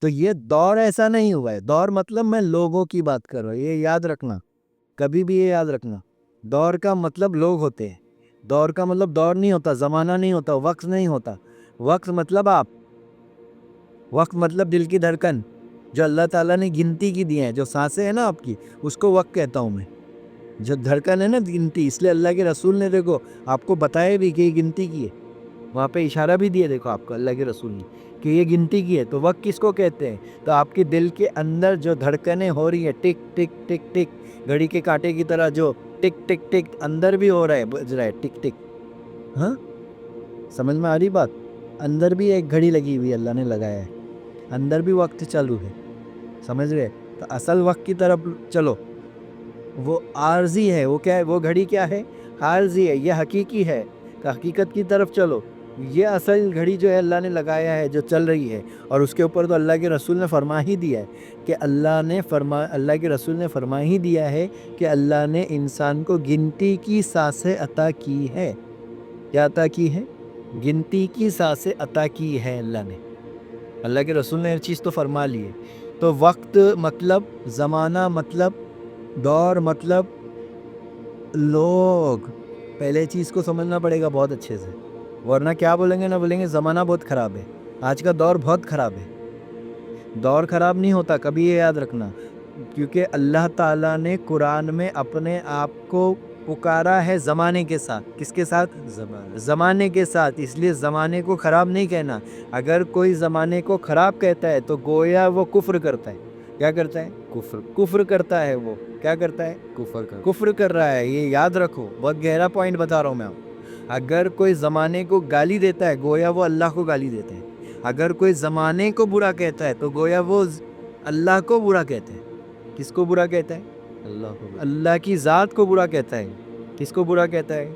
تو یہ دور ایسا نہیں ہوا ہے. دور مطلب میں لوگوں کی بات کر رہا ہوں، یہ یاد رکھنا، کبھی بھی یہ یاد رکھنا. دور کا مطلب لوگ ہوتے ہیں. دور کا مطلب دور نہیں ہوتا، زمانہ نہیں ہوتا، وقت نہیں ہوتا. وقت مطلب آپ، وقت مطلب دل کی دھڑکن جو اللہ تعالیٰ نے گنتی کی دی ہے، جو سانسیں ہیں نا آپ کی، اس کو وقت کہتا ہوں میں. جو دھڑکن ہے نا گنتی، اس لیے اللہ کے رسول نے دیکھو آپ کو بتایا بھی کہ یہ گنتی کی ہے، وہاں پہ اشارہ بھی دیا دیکھو آپ کو اللہ کے رسول نے کہ یہ گنتی کی ہے. تو وقت کس کو کہتے ہیں؟ تو آپ کے دل کے اندر جو دھڑکنیں ہو رہی ہیں، ٹک ٹک ٹک ٹک، گھڑی کے کانٹے کی طرح جو ٹک ٹک ٹک اندر بھی ہو رہا ہے، بج رہا ہے ٹک ٹک. ہاں، سمجھ میں آ رہی بات؟ اندر بھی ایک گھڑی لگی ہوئی اللہ نے لگایا ہے، اندر بھی وقت چالو ہے. سمجھ رہے؟ تو اصل وقت کی طرف چلو. وہ عارضی ہے، وہ کیا ہے؟ وہ گھڑی کیا ہے؟ عارضی ہے. یہ حقیقی ہے، تو حقیقت کی طرف چلو. یہ اصل گھڑی جو ہے اللہ نے لگایا ہے، جو چل رہی ہے. اور اس کے اوپر تو اللہ کے رسول نے فرما ہی دیا ہے کہ اللہ کے رسول نے فرما ہی دیا ہے کہ اللہ نے انسان کو گنتی کی سانسیں عطا کی ہے. کیا عطا کی ہے؟ گنتی کی سانسیں عطا کی ہے اللہ نے. اللہ کے رسول نے ہر چیز تو فرما لی ہے. تو وقت مطلب، زمانہ مطلب، دور مطلب لوگ. پہلے چیز کو سمجھنا پڑے گا بہت اچھے سے، ورنہ کیا بولیں گے؟ نہ بولیں گے زمانہ بہت خراب ہے، آج کا دور بہت خراب ہے. دور خراب نہیں ہوتا، کبھی یہ یاد رکھنا. کیونکہ اللہ تعالیٰ نے قرآن میں اپنے آپ کو پکارا ہے زمانے کے ساتھ. کس کے ساتھ؟ زمانے کے ساتھ. اس لیے زمانے کو خراب نہیں کہنا. اگر کوئی زمانے کو خراب کہتا ہے تو گویا وہ کفر کرتا ہے. کیا کرتا ہے؟ کفر کرتا ہے. وہ کیا کرتا ہے؟ کفر کر رہا ہے. یہ یاد رکھو، بہت گہرا پوائنٹ بتا رہا ہوں میں آپ. اگر کوئی زمانے کو گالی دیتا ہے گویا وہ اللہ کو گالی دیتا ہے. اگر کوئی زمانے کو برا کہتا ہے تو گویا وہ اللہ کو برا کہتا ہے. کس کو برا کہتا ہے؟ اللہ کی ذات کو برا کہتا ہے. کس کو برا کہتا ہے؟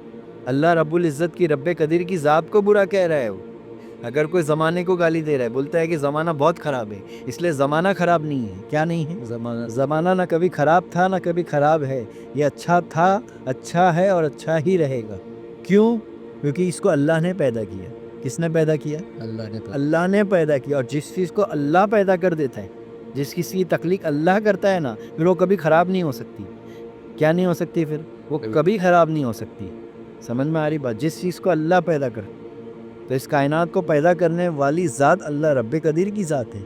اللہ رب العزت کی، رب قدیر کی ذات کو برا کہہ رہا ہے وہ. اگر کوئی زمانے کو گالی دے رہا ہے، بولتا ہے کہ زمانہ بہت خراب ہے، اس لیے زمانہ خراب نہیں ہے. کیا نہیں ہے؟ زمانہ نہ کبھی خراب تھا نہ کبھی خراب ہے. یہ اچھا تھا، اچھا ہے اور اچھا ہی رہے گا. کیوں؟ کیونکہ اس کو اللہ نے پیدا کیا. کس نے پیدا کیا؟ اللہ نے پیدا کیا. اور جس چیز کو اللہ پیدا کر دیتا ہے، جس چیز کی تخلیق اللہ کرتا ہے نا، پھر وہ کبھی خراب نہیں ہو سکتی. کیا نہیں ہو سکتی؟ پھر وہ کبھی خراب نہیں ہو سکتی. سمجھ میں آ رہی بات؟ جس چیز کو اللہ پیدا کر، تو اس کائنات کو پیدا کرنے والی ذات اللہ رب قدیر کی ذات ہے.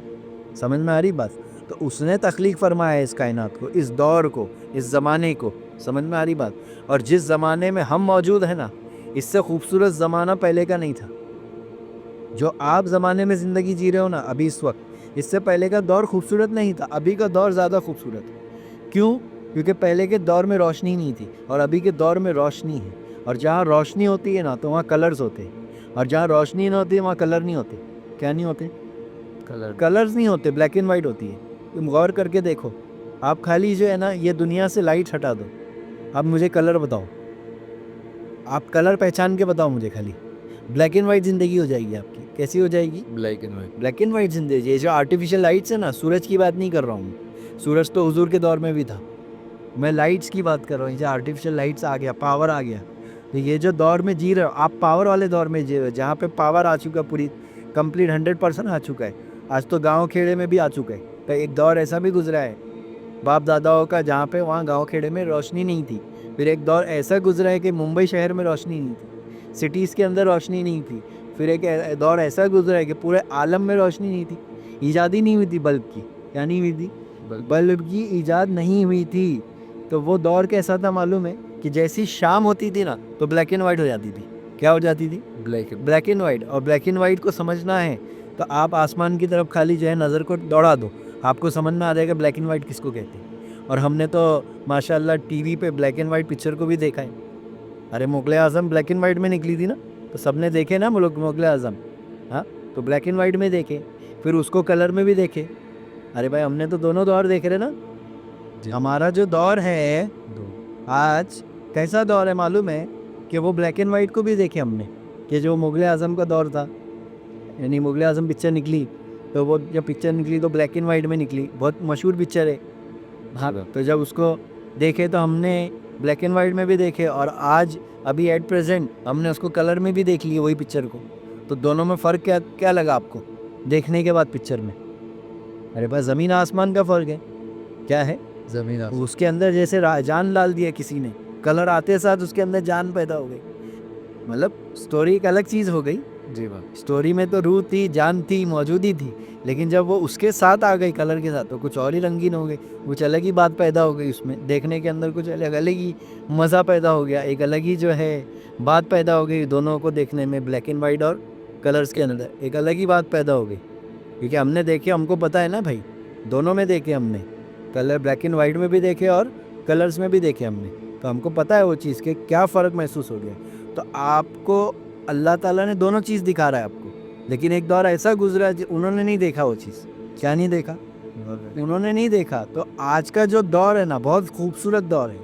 سمجھ میں آ رہی بات؟ تو اس نے تخلیق فرمایا ہے اس کائنات کو، اس دور کو، اس زمانے کو. سمجھ میں آ رہی بات؟ اور جس زمانے میں ہم موجود ہیں نا، اس سے خوبصورت زمانہ پہلے کا نہیں تھا. جو آپ زمانے میں زندگی جی رہے ہو نا ابھی اس وقت، اس سے پہلے کا دور خوبصورت نہیں تھا. ابھی کا دور زیادہ خوبصورت ہے. کیوں؟ کیونکہ پہلے کے دور میں روشنی نہیں تھی اور ابھی کے دور میں روشنی ہے. اور جہاں روشنی ہوتی ہے نا تو وہاں کلرز ہوتے ہیں، اور جہاں روشنی نہ ہوتی ہے وہاں کلر نہیں ہوتے. کیا نہیں ہوتے؟ کلرز نہیں ہوتے، بلیک اینڈ وائٹ ہوتی ہے. تم غور کر کے دیکھو. آپ خالی جو ہے نا یہ دنیا سے لائٹ ہٹا دو، اب مجھے کلر بتاؤ. آپ کلر پہچان کے بتاؤ مجھے. خالی بلیک اینڈ وائٹ زندگی ہو جائے گی آپ کی. کیسی ہو جائے گی؟ بلیک اینڈ وائٹ زندگی. یہ جو آرٹیفیشل لائٹس ہے نا، سورج کی بات نہیں کر رہا ہوں. سورج تو حضور کے دور میں بھی تھا. میں لائٹس کی بات کر رہا ہوں. یہ جو آرٹیفیشل لائٹس آ گیا، پاور آ گیا. تو یہ جو دور میں جی رہے ہو آپ، پاور والے دور میں جی رہے ہو، جہاں پہ پاور آ چکا، پوری کمپلیٹ 100% آ چکا ہے. آج تو گاؤں کھیڑے میں بھی آ چکا ہے. تو ایک دور ایسا بھی گزرا ہے باپ داداؤں کا، جہاں پہ وہاں گاؤں کھیڑے میں روشنی نہیں تھی. پھر ایک دور ایسا گزرا ہے کہ ممبئی شہر میں روشنی نہیں تھی، سٹیز کے اندر روشنی نہیں تھی. پھر ایک دور ایسا گزرا ہے کہ پورے عالم میں روشنی نہیں تھی. ایجاد ہی نہیں ہوئی تھی بلب کی. کیا نہیں ہوئی تھی؟ بلب کی ایجاد نہیں ہوئی تھی. تو وہ دور کیسا تھا معلوم ہے؟ کہ جیسی شام ہوتی تھی نا تو بلیک اینڈ وائٹ ہو جاتی تھی. کیا ہو جاتی تھی؟ Black and white. اور بلیک اینڈ وائٹ کو سمجھنا ہے تو آپ آسمان کی طرف خالی جو ہے نظر کو دوڑا دو، آپ کو سمجھ میں آ جائے گا بلیک اینڈ وائٹ کس کو کہتے ہیں. اور ہم نے تو ماشاء اللہ ٹی وی پہ بلیک اینڈ وائٹ پکچر کو بھی دیکھا ہے. ارے مغل اعظم بلیک اینڈ وائٹ میں نکلی تھی نا، تو سب نے دیکھے نا مغل اعظم. ہاں، تو بلیک اینڈ وائٹ میں دیکھے، پھر اس کو کلر میں بھی دیکھے. ارے بھائی ہم نے تو دونوں دور دیکھ رہے نا. ہمارا جو دور ہے آج کیسا دور ہے معلوم ہے؟ کہ وہ بلیک اینڈ وائٹ کو بھی دیکھے ہم نے. کہ جو مغل اعظم کا دور تھا، یعنی مغل اعظم پکچر نکلی، تو وہ جب پکچر نکلی تو بلیک اینڈ وائٹ میں نکلی. بہت مشہور پکچر ہے. ہاں، تو جب اس کو دیکھے تو ہم نے بلیک اینڈ وائٹ میں بھی دیکھے، اور آج ابھی ایٹ پریزنٹ ہم نے اس کو کلر میں بھی دیکھ لی وہی پکچر کو. تو دونوں میں فرق کیا لگا آپ کو دیکھنے کے بعد پکچر میں؟ ارے بس زمین آسمان کا فرق ہے. کیا ہے؟ زمین اس کے اندر جیسے جان ڈال دیا کسی نے, کلر آتے ساتھ اس کے اندر جان پیدا ہو گئی. مطلب سٹوری ایک الگ چیز ہو گئی. جی بات. سٹوری میں تو روح تھی, جان تھی, موجودی تھی, لیکن جب وہ اس کے ساتھ آ گئی کلر کے ساتھ تو کچھ اور ہی رنگین ہو گئی. کچھ الگ ہی بات پیدا ہو گئی اس میں, دیکھنے کے اندر کچھ الگ ہی مزہ پیدا ہو گیا, ایک الگ ہی جو ہے بات پیدا ہو گئی دونوں کو دیکھنے میں, بلیک اینڈ وائٹ اور کلرز کے اندر ایک الگ ہی بات پیدا ہو گئی. کیونکہ ہم نے دیکھے, ہم کو پتہ ہے نا بھائی, دونوں میں دیکھے ہم نے, کلر بلیک اینڈ وائٹ میں بھی دیکھے اور کلرز میں بھی دیکھے ہم نے, تو ہم کو پتہ ہے وہ چیز کے کیا فرق محسوس ہو گیا. تو آپ کو اللہ تعالیٰ نے دونوں چیز دکھا رہا ہے آپ کو, لیکن ایک دور ایسا گزرا انہوں نے نہیں دیکھا وہ چیز. کیا نہیں دیکھا؟ انہوں نے نہیں دیکھا. تو آج کا جو دور ہے نا, بہت خوبصورت دور ہے,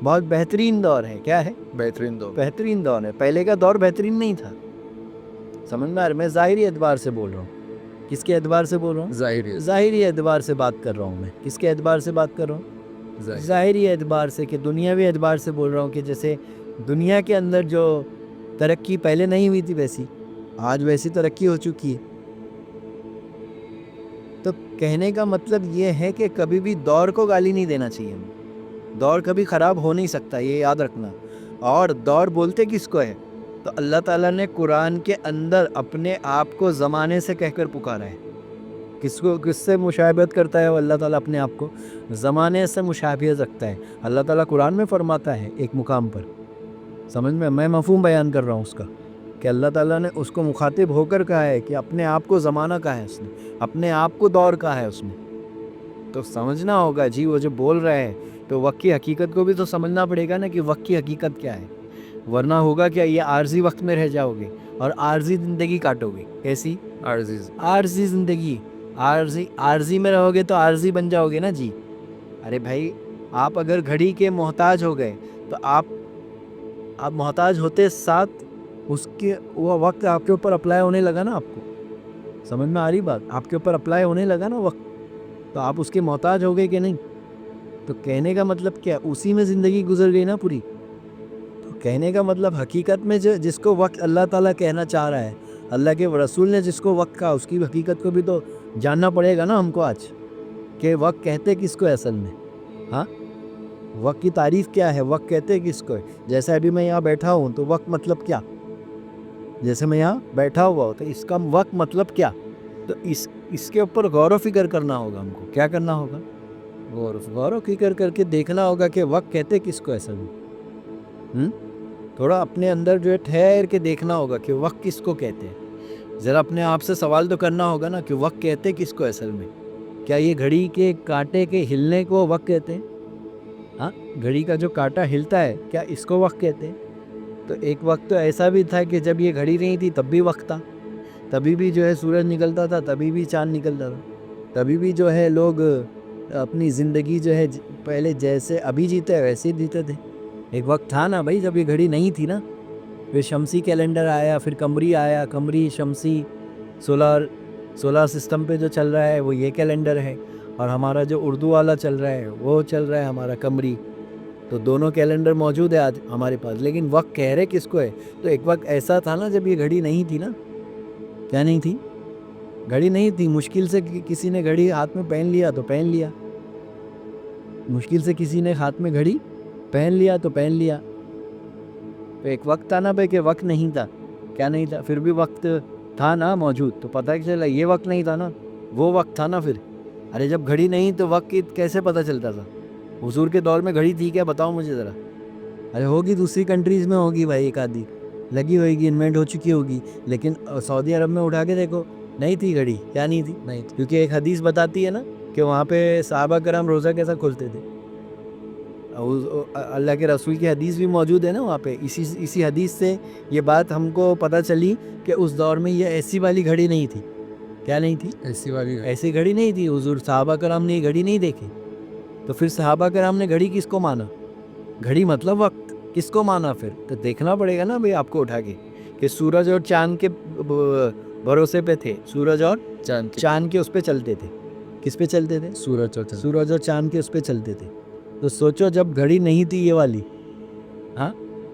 بہت بہترین دور ہے. کیا ہے؟ بہترین دور. بہترین دور ہے. پہلے کا دور بہترین نہیں تھا, سمجھ میں آ رہا ہے؟ میں ظاہری اعتبار سے بول رہا ہوں. کس کے اعتبار سے بول رہا ہوں؟ ظاہری اعتبار سے بات کر رہا ہوں میں. کس کے اعتبار سے بات کر رہا ہوں؟ ظاہری اعتبار سے, کہ دنیاوی اعتبار سے بول رہا ہوں. کہ جیسے دنیا کے اندر جو ترقی پہلے نہیں ہوئی تھی ویسی آج ویسی ترقی ہو چکی ہے. تو کہنے کا مطلب یہ ہے کہ کبھی بھی دور کو گالی نہیں دینا چاہیے ہمیں. دور کبھی خراب ہو نہیں سکتا, یہ یاد رکھنا. اور دور بولتے کس کو ہے؟ تو اللہ تعالیٰ نے قرآن کے اندر اپنے آپ کو زمانے سے کہہ کر پکارا ہے. کس سے مشابہت کرتا ہے وہ اللہ تعالیٰ اپنے آپ کو؟ زمانے سے مشابہت رکھتا ہے. اللہ تعالیٰ قرآن میں فرماتا ہے ایک مقام پر, سمجھ میں مفہوم بیان کر رہا ہوں اس کا, کہ اللہ تعالیٰ نے اس کو مخاطب ہو کر کہا ہے کہ اپنے آپ کو زمانہ کہا ہے اس نے, اپنے آپ کو دور کہا ہے اس نے. تو سمجھنا ہوگا جی وہ جو بول رہا ہے, تو وقت کی حقیقت کو بھی تو سمجھنا پڑے گا نا, کہ وقت کی حقیقت کیا ہے. ورنہ ہوگا کیا, یہ عارضی وقت میں رہ جاؤ گے اور عارضی زندگی کاٹو گے. کیسی عارضی زندگی؟ عارضی میں رہو گے تو عارضی بن جاؤ گے نا جی. ارے بھائی, آپ اگر گھڑی کے محتاج ہو گئے تو آپ محتاج ہوتے ساتھ اس کے وہ وقت آپ کے اوپر اپلائی ہونے لگا نا. آپ کو سمجھ میں آ رہی بات؟ آپ کے اوپر اپلائی ہونے لگا نا وقت, تو آپ اس کے محتاج ہو گئے کہ نہیں. تو کہنے کا مطلب کیا, اسی میں زندگی گزر گئی نا پوری. تو کہنے کا مطلب حقیقت میں جس کو وقت اللہ تعالیٰ کہنا چاہ رہا ہے, اللہ کے رسول نے جس کو وقت کہا, اس کی حقیقت کو بھی تو جاننا پڑے گا نا ہم کو آج, کہ وقت کہتے کس کو اصل میں. ہاں, وقت کی تعریف کیا ہے, وقت کہتے کس کو ہے. جیسے ابھی میں یہاں بیٹھا ہوں تو وقت مطلب کیا, جیسے میں یہاں بیٹھا ہوا ہوں تو اس کا وقت مطلب کیا. تو اس کے اوپر غور و فکر کرنا ہوگا ہم کو. کیا کرنا ہوگا؟ غور و فکر کر کے دیکھنا ہوگا کہ وقت کہتے کس کو اصل میں. تھوڑا اپنے اندر جو ہے ٹھہر کے دیکھنا ہوگا کہ وقت کس کو کہتے ہیں. ذرا اپنے آپ سے سوال تو کرنا ہوگا نا کہ وقت کہتے کس کو اصل میں. کیا یہ گھڑی کے کانٹے کے ہلنے کو وقت کہتے ہیں؟ ہاں, گھڑی کا جو کانٹا ہلتا ہے کیا اس کو وقت کہتے ہیں؟ تو ایک وقت تو ایسا بھی تھا کہ جب یہ گھڑی نہیں تھی تب بھی وقت تھا, تبھی بھی جو ہے سورج نکلتا تھا, تبھی بھی چاند نکلتا تھا, تبھی بھی جو ہے لوگ اپنی زندگی جو ہے پہلے جیسے ابھی جیتے ویسے ہی جیتے تھے. ایک وقت تھا نا بھائی جب یہ گھڑی نہیں تھی نا. پھر شمسی کیلنڈر آیا, پھر قمری آیا, قمری شمسی سولار سسٹم پہ جو چل رہا ہے وہ یہ کیلنڈر ہے, اور ہمارا جو اردو والا چل رہا ہے وہ چل رہا ہے ہمارا قمری. تو دونوں کیلنڈر موجود ہے آج ہمارے پاس, لیکن وقت کہہ رہے کس کو ہے. تو ایک وقت ایسا تھا نا جب یہ گھڑی نہیں تھی نا. کیا نہیں تھی؟ گھڑی نہیں تھی. مشکل سے کسی نے گھڑی ہاتھ میں پہن لیا تو پہن لیا, مشکل سے کسی نے ہاتھ میں گھڑی پہن لیا تو پہن لیا. تو ایک وقت تھا نا بھائی کہ وقت نہیں تھا. کیا نہیں تھا؟ پھر بھی وقت تھا نا موجود. تو پتہ چلا یہ وقت نہیں تھا نا, وہ وقت تھا نا پھر. ارے جب گھڑی نہیں تو وقت کی کیسے پتہ چلتا تھا؟ حضور کے دور میں گھڑی تھی کیا, بتاؤ مجھے ذرا. ارے ہوگی دوسری کنٹریز میں ہوگی بھائی, ایک آدھی لگی ہوئے گی, انوینٹ ہو چکی ہوگی, لیکن سعودی عرب میں اٹھا کے دیکھو نہیں تھی گھڑی. کیا نہیں تھی؟ نہیں تھی. کیونکہ ایک حدیث بتاتی ہے نا کہ وہاں پہ صحابہ کرام روزہ کیسا کھولتے تھے. اللہ کے رسول کی حدیث بھی موجود ہے نا وہاں پہ. اسی حدیث سے یہ بات ہم کو پتہ چلی کہ اس دور میں یہ ایسی والی گھڑی نہیں تھی. کیا نہیں تھی؟ ایسی گھڑی نہیں تھی. حضور صحابہ کرام نے یہ گھڑی نہیں دیکھی. تو پھر صحابہ کرام نے گھڑی کس کو مانا؟ گھڑی مطلب وقت کس کو مانا پھر؟ تو دیکھنا پڑے گا نا بھائی آپ کو اٹھا کے کہ سورج اور چاند کے بھروسے پہ تھے. سورج اور چاند کے اس پہ چلتے تھے. کس پہ چلتے تھے؟ سورج اور چاند کے اس پہ چلتے تھے. تو سوچو جب گھڑی نہیں تھی یہ والی, ہاں,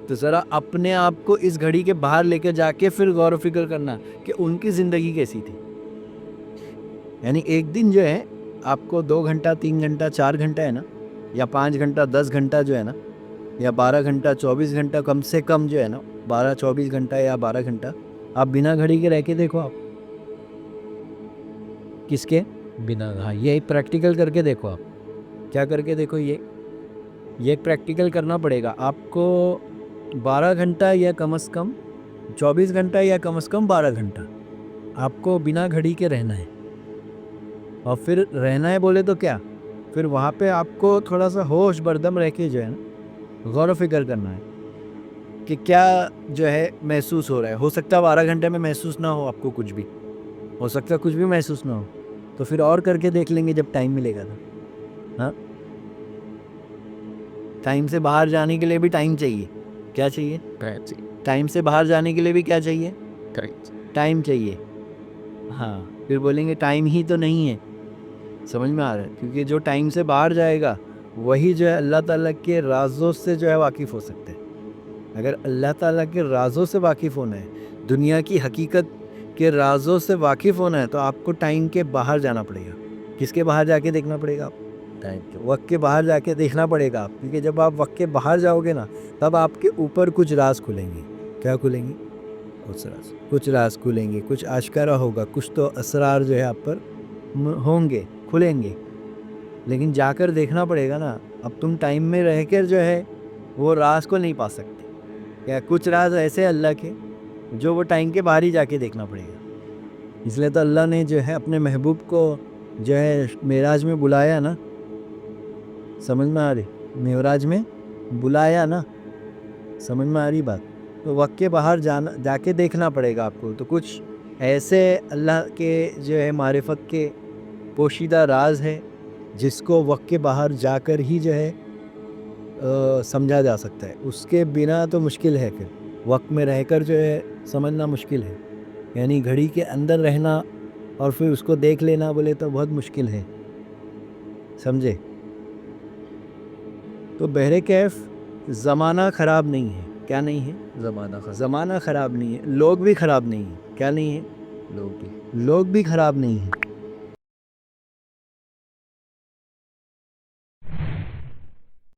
تو ذرا اپنے آپ کو اس گھڑی کے باہر لے کے جا کے پھر غور و فکر کرنا کہ ان کی زندگی کیسی تھی. یعنی ایک دن جو ہے آپ کو 2 گھنٹہ 3 گھنٹہ 4 گھنٹہ ہے نا, یا 5 گھنٹہ 10 گھنٹہ جو ہے نا, یا 12 گھنٹہ 24 گھنٹہ, کم سے کم جو ہے نا 12-24 گھنٹہ یا 12 گھنٹہ آپ بنا گھڑی کے رہ کے دیکھو. آپ کس کے بنا, ہاں یہ پریکٹیکل کر کے دیکھو. آپ کیا کر کے دیکھو, یہ پریکٹیکل کرنا پڑے گا آپ کو. 12 گھنٹہ یا کم از کم 24 گھنٹہ یا کم از کم 12 گھنٹہ آپ کو بنا گھڑی کے رہنا ہے. اور پھر رہنا ہے بولے تو کیا, پھر وہاں پہ آپ کو تھوڑا سا ہوش بردم رہ کے جو ہے نا غور و فکر کرنا ہے کہ کیا جو ہے محسوس ہو رہا ہے. ہو سکتا ہے 12 گھنٹے میں محسوس نہ ہو آپ کو کچھ بھی, ہو سکتا ہے کچھ بھی محسوس نہ ہو, تو پھر اور کر کے دیکھ لیں گے جب ٹائم ملے گا تو. ہاں, ٹائم سے باہر جانے کے لیے بھی ٹائم چاہیے. کیا چاہیے؟ ٹائم سے باہر جانے کے لیے بھی کیا چاہیے؟ ٹائم چاہیے. ہاں, پھر بولیں گے ٹائم ہی تو نہیں ہے. سمجھ میں آ رہا ہے, کیونکہ جو ٹائم سے باہر جائے گا وہی جو ہے اللہ تعالیٰ کے رازوں سے جو ہے واقف ہو سکتے ہیں. اگر اللہ تعالیٰ کے رازوں سے واقف ہونا ہے, دنیا کی حقیقت کے رازوں سے واقف ہونا ہے, تو آپ کو ٹائم کے باہر جانا پڑے گا. کس کے باہر جا کے دیکھنا پڑے گا؟ وقت کے باہر جا کے دیکھنا پڑے گا آپ, کیونکہ جب آپ وقت کے باہر جاؤ گے نا تب آپ کے اوپر کچھ راز کھلیں گے. کیا کھلیں گے؟ کچھ راز کھلیں گے, کچھ آشکارا ہوگا, کچھ تو اسرار جو ہے آپ پر ہوں گے, کھلیں گے. لیکن جا کر دیکھنا پڑے گا نا. اب تم ٹائم میں رہ کر جو ہے وہ راز کو نہیں پا سکتے. کیا کچھ راز ایسے اللہ کے جو وہ ٹائم کے باہر ہی جا کے دیکھنا پڑے گا. اس لیے تو اللہ نے جو ہے اپنے محبوب کو جو ہے معراج میں بلایا نا. سمجھ میں آ رہی؟ معراج میں بلایا نا, سمجھ میں آ رہی بات؟ تو وقت کے باہر جا کے دیکھنا پڑے گا آپ کو. تو کچھ ایسے اللہ کے جو ہے معرفت کے پوشیدہ راز ہے جس کو وقت کے باہر جا کر ہی جو ہے سمجھا جا سکتا ہے. اس کے بنا تو مشکل ہے, پھر وقت میں رہ کر جو ہے سمجھنا مشکل ہے. یعنی گھڑی کے اندر رہنا اور پھر اس کو دیکھ لینا بولے تو بہت مشکل ہے, سمجھے؟ تو بہرکیف زمانہ خراب نہیں ہے. کیا نہیں ہے؟ زمانہ خراب نہیں ہے. لوگ بھی خراب نہیں ہیں. کیا نہیں ہے؟ لوگ بھی خراب نہیں ہیں.